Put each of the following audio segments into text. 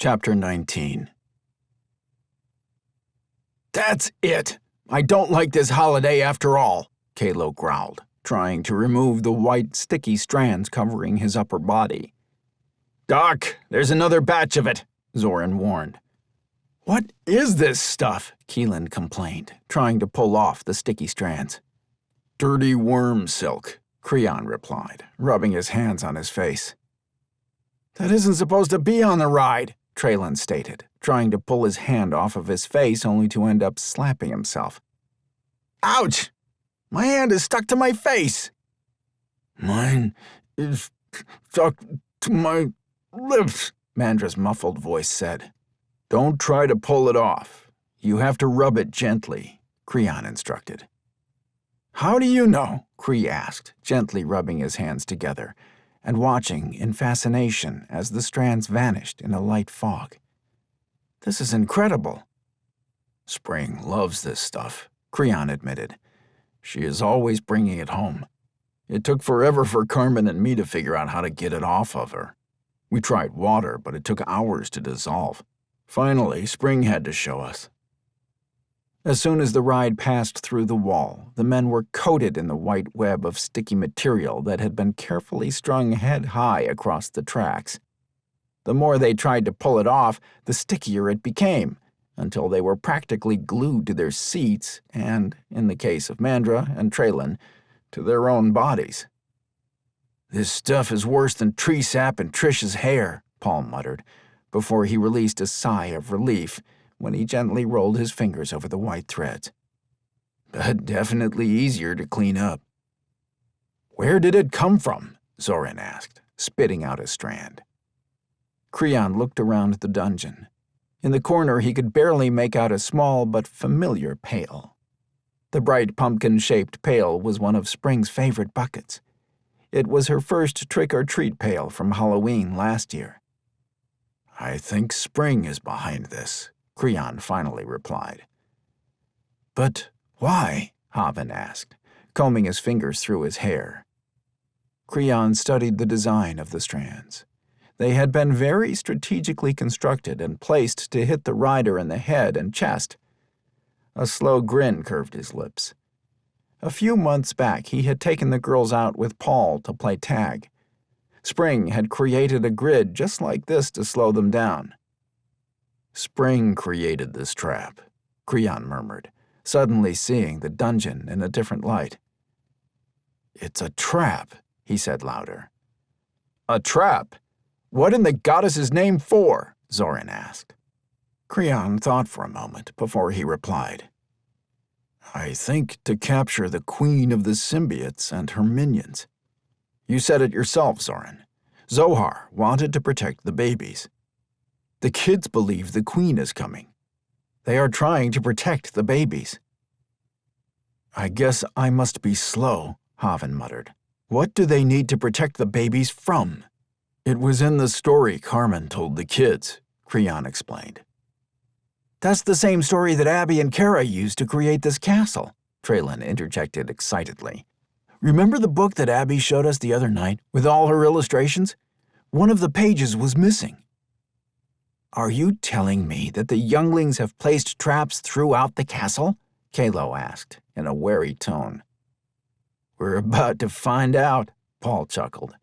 Chapter 19. "That's it! I don't like this holiday after all," Kalo growled, trying to remove the white, sticky strands covering his upper body. "Doc, there's another batch of it," Zoran warned. "What is this stuff?" Keelan complained, trying to pull off the sticky strands. "Dirty worm silk," Creon replied, rubbing his hands on his face. "That isn't supposed to be on the ride," Traylon stated, trying to pull his hand off of his face only to end up slapping himself. "Ouch! My hand is stuck to my face." "Mine is stuck to my lips," Mandra's muffled voice said. "Don't try to pull it off. You have to rub it gently," Creon instructed. "How do you know?" Cree asked, gently rubbing his hands together and watching in fascination as the strands vanished in a light fog. "This is incredible." "Spring loves this stuff," Creon admitted. "She is always bringing it home. It took forever for Carmen and me to figure out how to get it off of her. We tried water, but it took hours to dissolve. Finally, Spring had to show us." As soon as the ride passed through the wall, the men were coated in the white web of sticky material that had been carefully strung head-high across the tracks. The more they tried to pull it off, the stickier it became, until they were practically glued to their seats and, in the case of Mandra and Traylon, to their own bodies. "This stuff is worse than tree sap and Trish's hair," Paul muttered, before he released a sigh of relief when he gently rolled his fingers over the white threads. "But definitely easier to clean up." "Where did it come from?" Zoran asked, spitting out a strand. Creon looked around the dungeon. In the corner he could barely make out a small but familiar pail. The bright pumpkin-shaped pail was one of Spring's favorite buckets. It was her first trick-or-treat pail from Halloween last year. "I think Spring is behind this," Creon finally replied. "But why?" Haven asked, combing his fingers through his hair. Creon studied the design of the strands. They had been very strategically constructed and placed to hit the rider in the head and chest. A slow grin curved his lips. A few months back, he had taken the girls out with Paul to play tag. Spring had created a grid just like this to slow them down. "Spring created this trap," Creon murmured, suddenly seeing the dungeon in a different light. "It's a trap," he said louder. "A trap? What in the goddess's name for?" Zoran asked. Creon thought for a moment before he replied. "I think to capture the Queen of the Symbiots and her minions. You said it yourself, Zoran. Zohar wanted to protect the babies. The kids believe the Queen is coming. They are trying to protect the babies." "I guess I must be slow," Haven muttered. "What do they need to protect the babies from?" "It was in the story Carmen told the kids," Creon explained. "That's the same story that Abby and Kara used to create this castle," Traylon interjected excitedly. "Remember the book that Abby showed us the other night with all her illustrations? One of the pages was missing." "Are you telling me that the younglings have placed traps throughout the castle?" Kalo asked in a wary tone. "We're about to find out," Paul chuckled.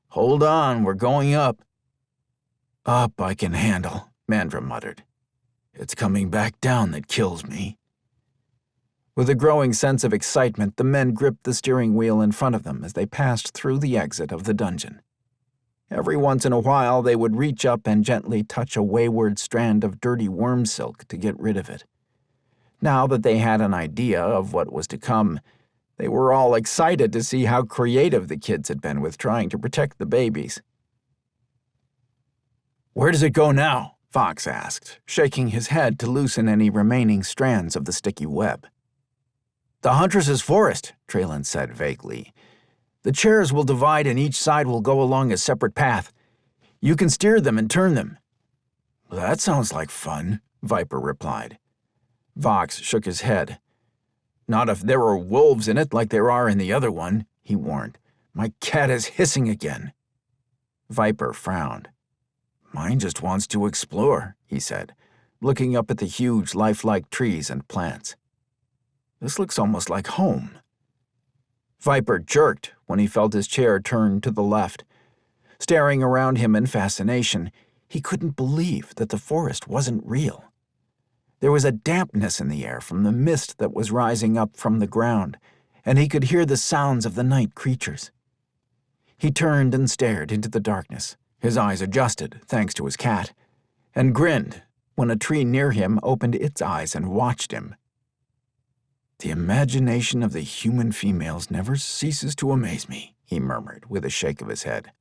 "Hold on, we're going up." "Up I can handle," Mandra muttered. "It's coming back down that kills me." With a growing sense of excitement, the men gripped the steering wheel in front of them as they passed through the exit of the dungeon. Every once in a while, they would reach up and gently touch a wayward strand of dirty worm silk to get rid of it. Now that they had an idea of what was to come, they were all excited to see how creative the kids had been with trying to protect the babies. "Where does it go now?" Fox asked, shaking his head to loosen any remaining strands of the sticky web. "The Huntress's forest," Traylon said vaguely. "The chairs will divide and each side will go along a separate path. You can steer them and turn them." "That sounds like fun," Viper replied. Vox shook his head. "Not if there are wolves in it like there are in the other one," he warned. "My cat is hissing again." Viper frowned. Mine just wants to explore, he said, looking up at the huge, lifelike trees and plants. This looks almost like home. Viper jerked when he felt his chair turn to the left. Staring around him in fascination, he couldn't believe that the forest wasn't real. There was a dampness in the air from the mist that was rising up from the ground, and he could hear the sounds of the night creatures. He turned and stared into the darkness, his eyes adjusted thanks to his cat, and grinned when a tree near him opened its eyes and watched him. The imagination of the human females never ceases to amaze me, he murmured with a shake of his head.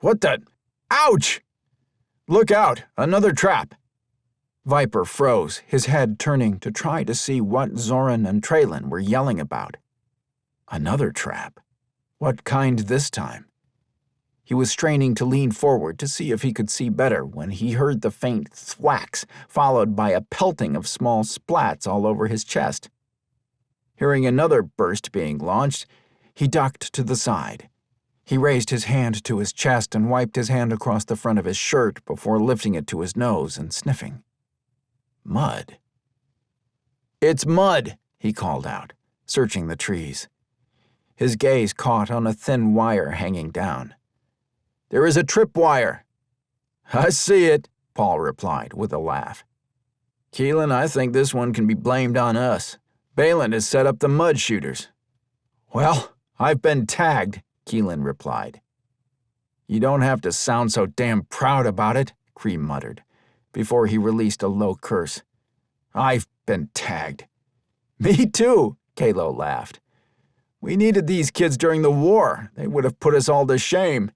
What the? Ouch! Look out, another trap! Viper froze, his head turning to try to see what Zoran and Traylon were yelling about. Another trap? What kind this time? He was straining to lean forward to see if he could see better when he heard the faint thwacks, followed by a pelting of small splats all over his chest. Hearing another burst being launched, he ducked to the side. He raised his hand to his chest and wiped his hand across the front of his shirt before lifting it to his nose and sniffing. Mud. It's mud, he called out, searching the trees. His gaze caught on a thin wire hanging down. There is a tripwire. I see it, Paul replied with a laugh. Keelan, I think this one can be blamed on us. Balin has set up the mud shooters. Well, I've been tagged, Keelan replied. You don't have to sound so damn proud about it, Cree muttered, before he released a low curse. I've been tagged. Me too, Kalo laughed. We needed these kids during the war. They would have put us all to shame.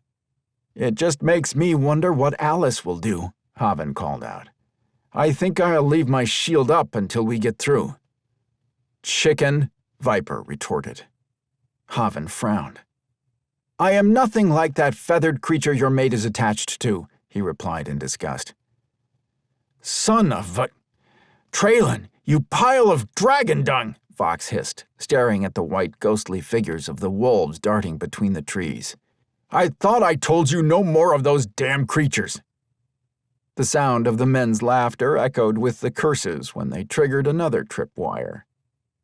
It just makes me wonder what Alice will do, Haven called out. I think I'll leave my shield up until we get through. Chicken, Viper retorted. Haven frowned. I am nothing like that feathered creature your mate is attached to, he replied in disgust. Son of a... Traylon, you pile of dragon dung, Fox hissed, staring at the white ghostly figures of the wolves darting between the trees. I thought I told you no more of those damn creatures. The sound of the men's laughter echoed with the curses when they triggered another tripwire.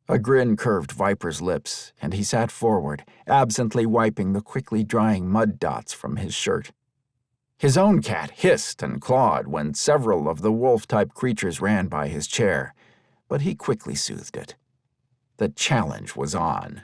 A grin curved Viper's lips, and he sat forward, absently wiping the quickly drying mud dots from his shirt. His own cat hissed and clawed when several of the wolf-type creatures ran by his chair, but he quickly soothed it. The challenge was on.